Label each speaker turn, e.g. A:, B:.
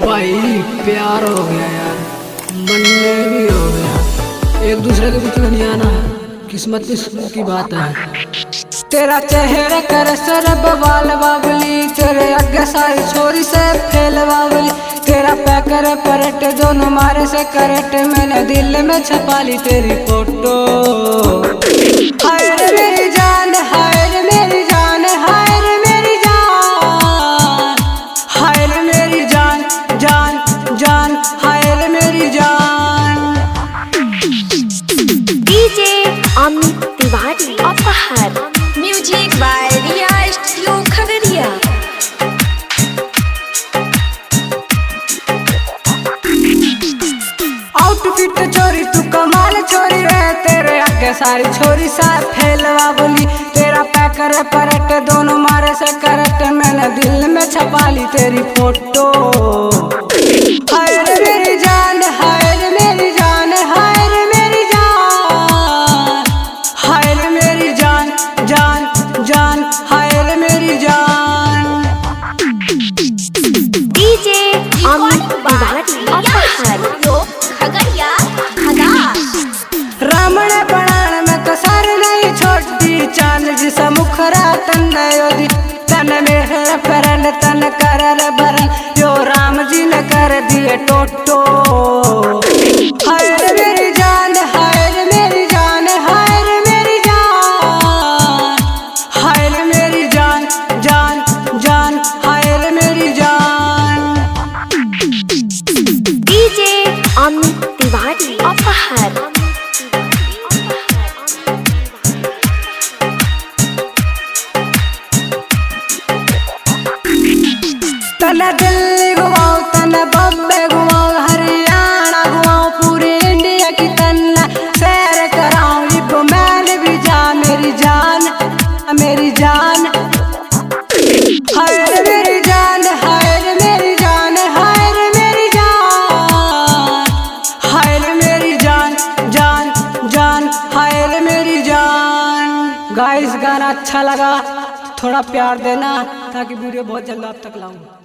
A: भाई प्यार हो गया यार, बनने भी हो गया। एक दूसरे के बीच में नहीं आना किस्मत की बात है। तेरा चेहरा कर सर बवाल बाबली, तेरे आगे सारी छोरी से फेल बाबली। तेरा पैकर परट दोनों मारे से करट, मैंने दिल में छपा ली तेरी फोटो। हाय रे मेरी जान, हाय रे मेरी जान, हाय रे मेरी जान, हाय रे मेरी जान, जान जान, हाय रे मेरी जान।
B: डीजे अमित तिवारी अपहर, music by Riya studio Khagaria.
A: Outfit चोरी तू कमाल छोरी रे, तेरे आगे सारी छोरी सा फैलवा बोली। तेरा पैकर परट दोनों मारे से करट, मैंने दिल में छपा ली तेरी फोटो। हाय रे मेरी जान, हाय रे मेरी जान, हाय रे मेरी जान, हाय रे मेरी जान, जान जान, हाय रे मेरी जान।
B: डीजे अमित तिवारी अपहर, खगड़िया
A: रामण प्राण में तो सर नहीं छोटी, चांद जिसा मुखरा तन योदी। तन में परन तन कर बरन, जो राम जी ने कर दिए टोटो। हाय रे मेरी जान, हाय रे मेरी जान, हाय रे मेरी जान, हाय रे मेरी जान, जान जान, हाय रे मेरी जान।
B: डीजे अमित तिवारी अपहर।
A: तने दिल्ली घुमाओ, तने बम्बे घुमाओ, हरियाणा घुमाओ, पूरी इंडिया की तन्ना सैर कराऊं। इब मैंने भी जा मेरी जान, मेरी जान। हाय रे मेरी जान, हाय रे मेरी जान, हाय रे मेरी जान, हाय रे मेरी जान, जान जान, हाय रे मेरी जान। गाइस गाना अच्छा लगा थोड़ा प्यार देना, ताकि वीडियो बहुत जल्द आप तक लाऊं।